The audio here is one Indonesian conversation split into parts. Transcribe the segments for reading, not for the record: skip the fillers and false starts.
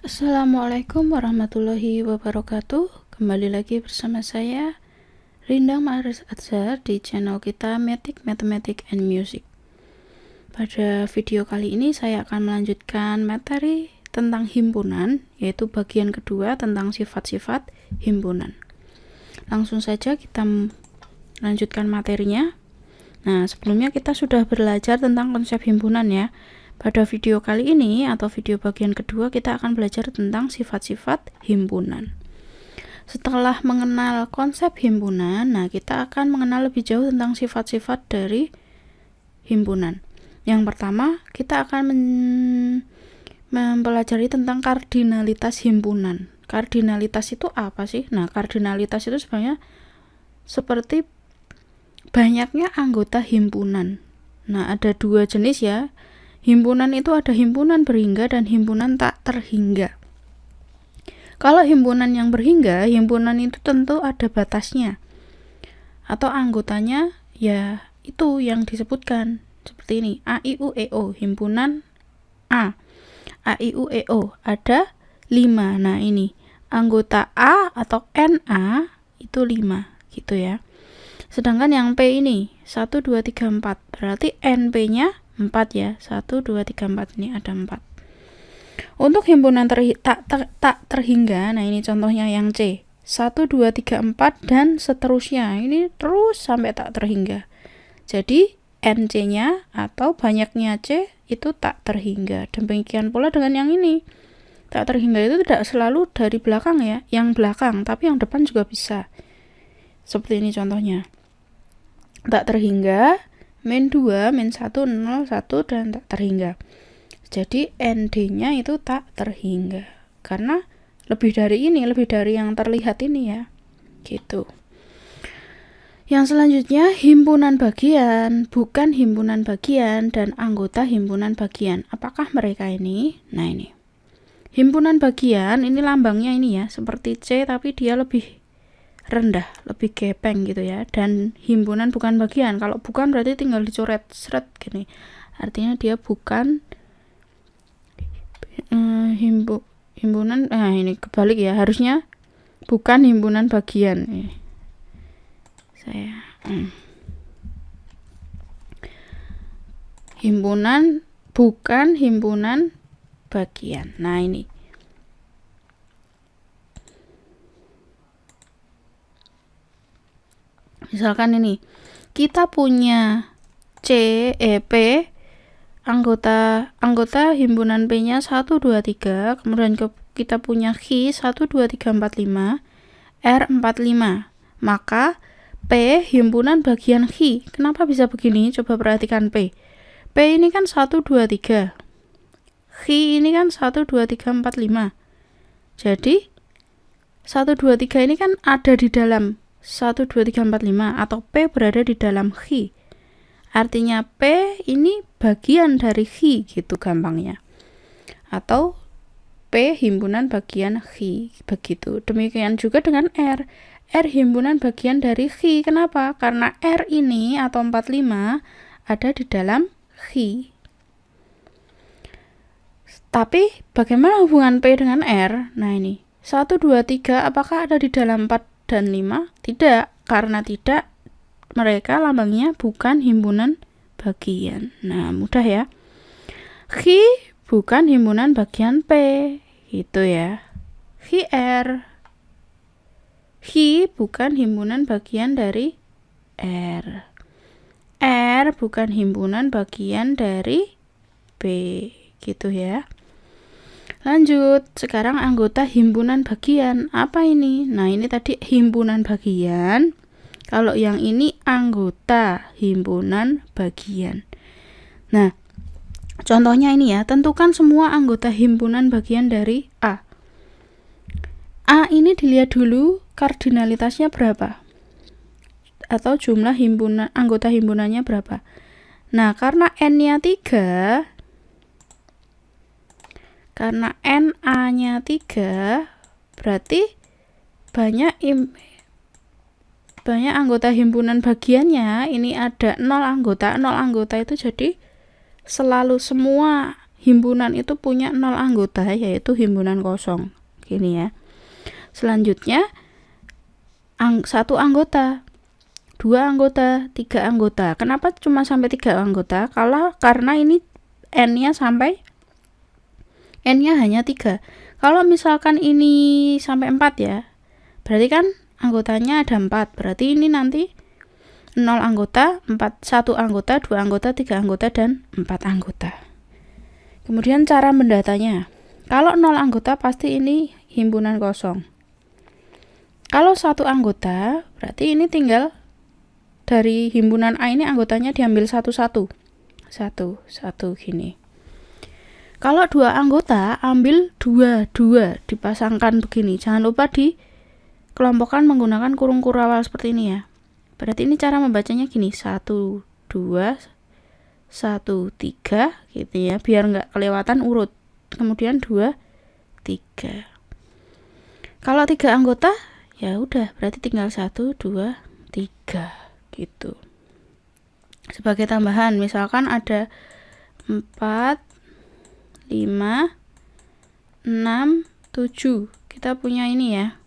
Assalamualaikum warahmatullahi wabarakatuh. Kembali lagi bersama saya Rindang Ma'aris Adzhar di channel kita Matic, Mathematics and Music. Pada video kali ini saya akan melanjutkan materi tentang himpunan, yaitu bagian kedua tentang sifat-sifat himpunan. Langsung saja kita lanjutkan materinya. Nah, sebelumnya kita sudah belajar tentang konsep himpunan ya. Pada video kali ini atau video bagian kedua kita akan belajar tentang sifat-sifat himpunan. Setelah mengenal konsep himpunan, nah kita akan mengenal lebih jauh tentang sifat-sifat dari himpunan. Yang pertama, kita akan mempelajari tentang kardinalitas himpunan. Kardinalitas itu apa sih? Nah, kardinalitas itu sebenarnya seperti banyaknya anggota himpunan. Nah, ada dua jenis ya. Himpunan itu ada himpunan berhingga dan himpunan tak terhingga. Kalau himpunan yang berhingga, himpunan itu tentu ada batasnya. Atau anggotanya ya itu yang disebutkan. Seperti ini, A, I, U, E, O. Himpunan A. A, I, U, E, O. Ada 5. Nah ini, anggota A atau NA itu 5. Gitu ya. Sedangkan yang P ini, 1, 2, 3, 4. Berarti NP-nya 4 ya, 1, 2, 3, 4 ini ada 4. Untuk himpunan tak terhingga, nah ini contohnya yang C, 1, 2, 3, 4 dan seterusnya, ini terus sampai tak terhingga. Jadi NC-nya atau banyaknya C itu tak terhingga. Demikian pula dengan yang ini, tak terhingga itu tidak selalu dari belakang ya, yang belakang, tapi yang depan juga bisa. Seperti ini contohnya, tak terhingga min 2, min 1, 0, 1 dan tak terhingga. Jadi ND-nya itu tak terhingga. Karena lebih dari yang terlihat ini ya. Gitu. Yang selanjutnya himpunan bagian, bukan himpunan bagian dan anggota himpunan bagian. Apakah mereka ini? Nah ini. Himpunan bagian ini lambangnya ini ya, seperti C tapi dia lebih rendah, lebih gepeng gitu ya. Dan himpunan bukan bagian. Kalau bukan berarti tinggal dicoret seret gini. Artinya dia bukan himpunan. Ini kebalik ya, harusnya bukan himpunan bagian. Himpunan bukan himpunan bagian. Nah ini. Misalkan ini, kita punya P, anggota himpunan P-nya 1, 2, 3, kemudian kita punya Q 1, 2, 3, 4, 5, R 4, 5. Maka P himpunan bagian Q. Kenapa bisa begini? Coba perhatikan P. P ini kan 1, 2, 3. Q ini kan 1, 2, 3, 4, 5. Jadi 1, 2, 3 ini kan ada di dalam 1, 2, 3, 4, 5 atau P berada di dalam Q. Artinya P ini bagian dari Q gitu gampangnya. Atau P himpunan bagian Q begitu. Demikian juga dengan R. R himpunan bagian dari Q. Kenapa? Karena R ini atau 45 ada di dalam Q. Tapi bagaimana hubungan P dengan R? Nah ini 1, 2, 3 apakah ada di dalam 4 dan 5? Tidak, karena tidak, mereka lambangnya bukan himpunan bagian. Nah, mudah ya. Q bukan himpunan bagian P, gitu ya. QR. Q bukan himpunan bagian dari R. R bukan himpunan bagian dari B, gitu ya. Lanjut, sekarang anggota himpunan bagian. Apa ini? Nah, ini tadi himpunan bagian. Kalau yang ini anggota himpunan bagian. Nah, contohnya ini ya, tentukan semua anggota himpunan bagian dari A. A ini dilihat dulu kardinalitasnya berapa? Atau jumlah anggota himpunannya berapa? Nah, karena N-nya 3, karena NA-nya 3, berarti banyak anggota himpunan bagiannya. Ini ada 0 anggota. 0 anggota itu jadi selalu semua himpunan itu punya 0 anggota, yaitu himpunan kosong. Gini ya. Selanjutnya 1 anggota, 2 anggota, 3 anggota. Kenapa cuma sampai 3 anggota? Karena ini N-nya hanya 3. Kalau misalkan ini sampai 4 ya, berarti kan anggotanya ada 4. Berarti ini nanti 0 anggota, 1 anggota, 2 anggota, 3 anggota, dan 4 anggota. Kemudian cara mendatanya. Kalau 0 anggota pasti ini himpunan kosong. Kalau 1 anggota, berarti ini tinggal dari himpunan A ini anggotanya diambil satu-satu. Satu gini. Kalau 2 anggota, ambil 2 dipasangkan begini. Jangan lupa dikelompokkan menggunakan kurung kurawal seperti ini ya. Berarti ini cara membacanya gini, 1, 2, 1, 3 gitu ya, biar nggak kelewatan urut. Kemudian 2, 3. Kalau 3 anggota, ya udah berarti tinggal 1, 2, 3 gitu. Sebagai tambahan, misalkan ada 4, 5, 6, 7. Kita punya ini ya,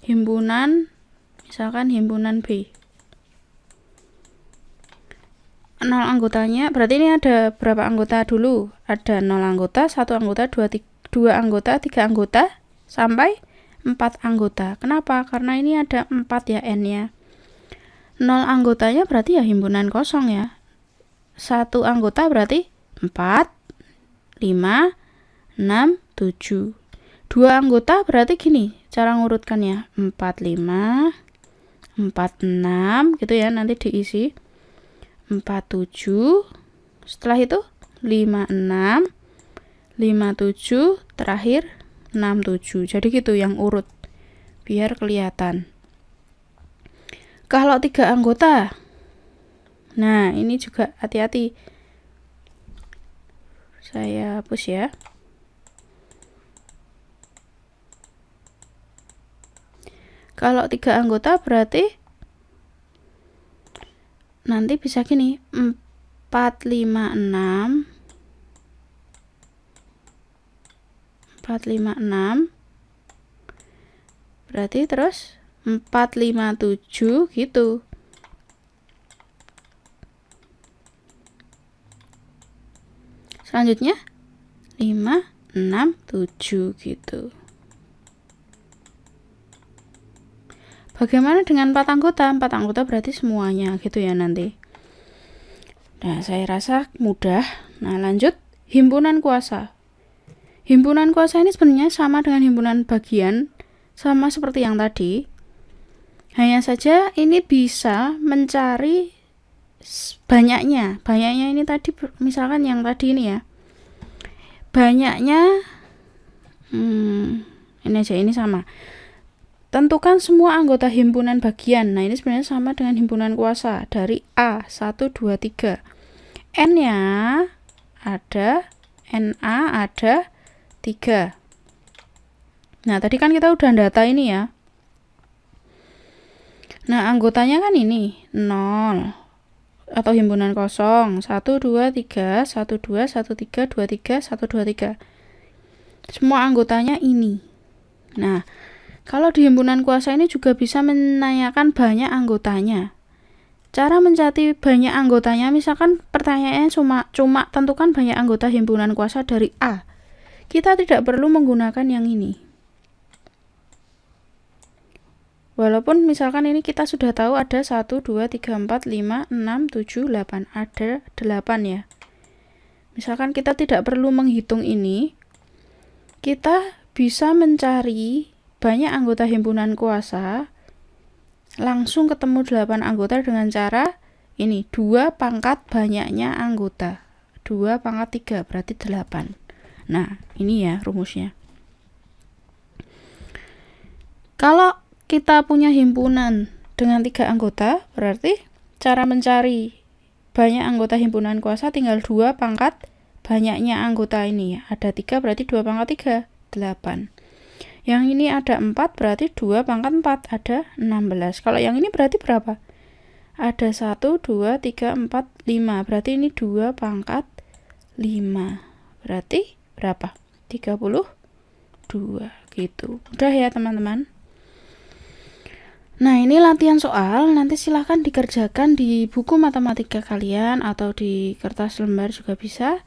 himpunan, misalkan himpunan B. 0 anggotanya, berarti ini ada berapa anggota dulu? Ada 0 anggota, 1 anggota, 2 anggota, 3 anggota, sampai 4 anggota. Kenapa? Karena ini ada 4 ya N-nya. 0 anggotanya berarti ya himpunan kosong ya. 1 anggota berarti 4, 5, 6, 7. 2 anggota berarti gini cara ngurutkannya, 4, 5, 4, 6 gitu ya, nanti diisi 4, 7, setelah itu 5, 6, 5, 7, terakhir 6, 7. Jadi gitu yang urut biar kelihatan. Kalau 3 anggota, nah ini juga hati-hati, saya hapus ya. Kalau 3 anggota berarti nanti bisa gini, 4, 5, 6, 4, 5, 6, berarti terus 4, 5, 7 gitu. Selanjutnya 5, 6, 7 gitu. Bagaimana dengan 4 anggota? 4 anggota berarti semuanya gitu ya nanti. Nah, saya rasa mudah. Nah, lanjut himpunan kuasa. Himpunan kuasa ini sebenarnya sama dengan himpunan bagian, sama seperti yang tadi. Hanya saja ini bisa mencari banyaknya. Banyaknya ini tadi, misalkan yang tadi ini ya. Banyaknya ini aja, ini sama. Tentukan semua anggota himpunan bagian. Nah, ini sebenarnya sama dengan himpunan kuasa dari A 1, 2, 3. N-nya ada, NA ada 3. Nah, tadi kan kita udah data ini ya. Nah, anggotanya kan ini 0 atau himpunan kosong, 1, 2, 3, 1, 2, 1, 3, 2, 3, 1, 2, 3. Semua anggotanya ini. Nah, kalau di himpunan kuasa ini juga bisa menanyakan banyak anggotanya. Cara mencari banyak anggotanya, misalkan pertanyaannya cuma tentukan banyak anggota himpunan kuasa dari A. Kita tidak perlu menggunakan yang ini. Walaupun misalkan ini kita sudah tahu ada 1, 2, 3, 4, 5, 6, 7, 8. Ada 8 ya. Misalkan kita tidak perlu menghitung ini, kita bisa mencari banyak anggota himpunan kuasa, langsung ketemu 8 anggota dengan cara ini, 2 pangkat banyaknya anggota. 2 pangkat 3 berarti 8. Nah, ini ya rumusnya. Kalau kita punya himpunan dengan 3 anggota, berarti cara mencari banyak anggota himpunan kuasa tinggal 2 pangkat banyaknya anggota ini ya. Ada 3 berarti 2 pangkat 3, 8. Yang ini ada 4 berarti 2 pangkat 4, ada 16. Kalau yang ini berarti berapa? Ada 1, 2, 3, 4, 5. Berarti ini 2 pangkat Berarti berapa? 32 gitu. Udah ya teman-teman. Nah, ini latihan soal, nanti silahkan dikerjakan di buku matematika kalian atau di kertas lembar juga bisa.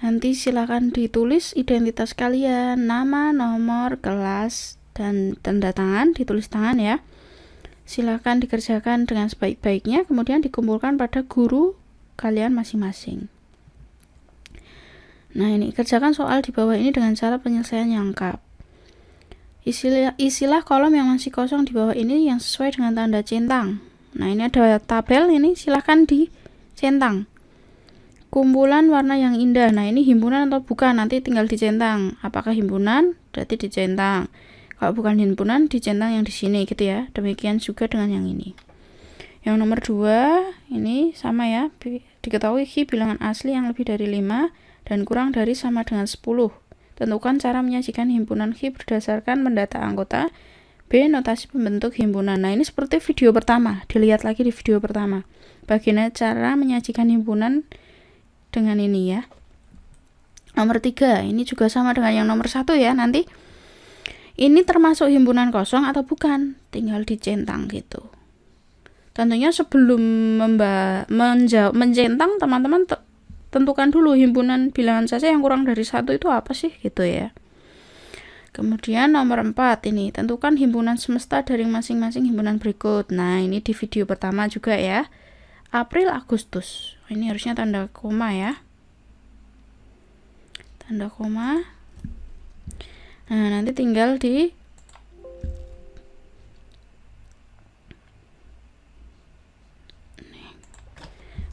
Nanti silahkan ditulis identitas kalian, nama, nomor, kelas, dan tanda tangan, ditulis tangan ya. Silahkan dikerjakan dengan sebaik-baiknya, kemudian dikumpulkan pada guru kalian masing-masing. Nah, ini kerjakan soal di bawah ini dengan cara penyelesaian yang lengkap. Isilah kolom yang masih kosong di bawah ini yang sesuai dengan tanda centang. Nah, ini ada tabel, ini silahkan dicentang. Kumpulan warna yang indah. Nah, ini himpunan atau bukan, nanti tinggal dicentang. Apakah himpunan? Berarti dicentang. Kalau bukan himpunan, dicentang yang di sini gitu ya. Demikian juga dengan yang ini. Yang nomor 2, ini sama ya. Diketahui Hi bilangan asli yang lebih dari 5 dan kurang dari sama dengan 10. Tentukan cara menyajikan himpunan Hi berdasarkan mendata anggota. B. Notasi pembentuk himpunan. Nah, ini seperti video pertama. Dilihat lagi di video pertama. Bagaimana cara menyajikan himpunan dengan ini ya. Nomor 3, ini juga sama dengan yang nomor 1 ya. Nanti ini termasuk himpunan kosong atau bukan, tinggal dicentang gitu. Tentunya sebelum mencentang, teman-teman tentukan dulu himpunan bilangan saja yang kurang dari 1 itu apa sih gitu ya. Kemudian nomor 4, ini tentukan himpunan semesta dari masing-masing himpunan berikut. Nah, ini di video pertama juga ya. April, Agustus. Ini harusnya tanda koma ya. Tanda koma. Nah, nanti tinggal di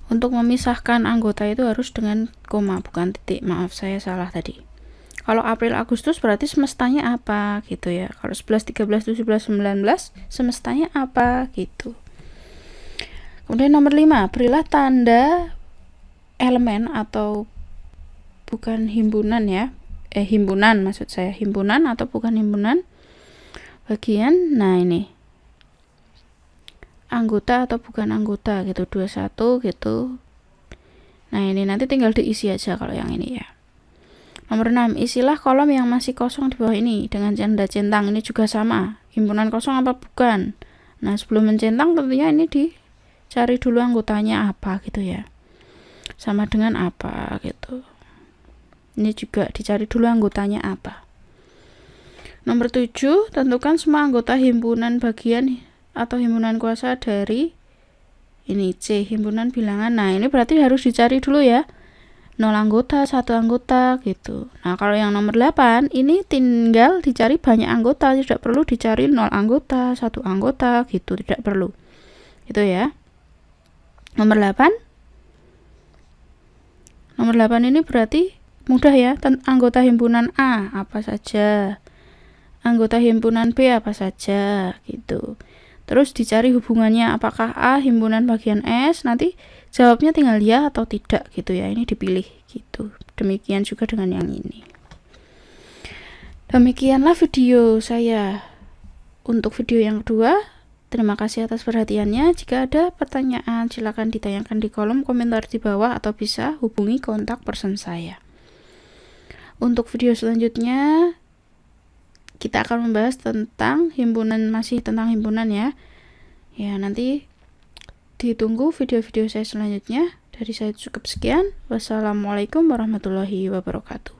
untuk memisahkan anggota itu harus dengan koma, bukan titik. Maaf, saya salah tadi. Kalau April, Agustus berarti semestanya apa gitu ya. Kalau 11, 13, 17, 19 semestanya apa gitu. Kemudian nomor 5, berilah tanda elemen atau bukan himpunan ya. Himpunan maksud saya, himpunan atau bukan himpunan bagian. Nah, ini anggota atau bukan anggota gitu, 21 gitu. Nah, ini nanti tinggal diisi aja kalau yang ini ya. Nomor 6, isilah kolom yang masih kosong di bawah ini dengan tanda centang. Ini juga sama, himpunan kosong apa bukan. Nah, sebelum mencentang tentunya ini dicari dulu anggotanya apa gitu ya. Sama dengan apa gitu. Ini juga dicari dulu anggotanya apa. Nomor 7, tentukan semua anggota himpunan bagian atau himpunan kuasa dari ini C, himpunan bilangan. Nah, ini berarti harus dicari dulu ya. 0 anggota, 1 anggota gitu. Nah, kalau yang nomor 8, ini tinggal dicari banyak anggota, tidak perlu dicari 0 anggota, 1 anggota gitu, tidak perlu. Itu ya. Nomor 8. Nomor 8 ini berarti mudah ya, anggota himpunan A apa saja, anggota himpunan B apa saja gitu. Terus dicari hubungannya, apakah A himpunan bagian S, nanti jawabnya tinggal ya atau tidak gitu ya, ini dipilih gitu. Demikian juga dengan yang ini. Demikianlah video saya untuk video yang kedua. Terima kasih atas perhatiannya. Jika ada pertanyaan silakan ditanyakan di kolom komentar di bawah atau bisa hubungi kontak person saya. Untuk video selanjutnya kita akan membahas tentang himpunan, masih tentang himpunan ya. Ya, nanti ditunggu video-video saya selanjutnya. Dari saya cukup sekian. Wassalamualaikum warahmatullahi wabarakatuh.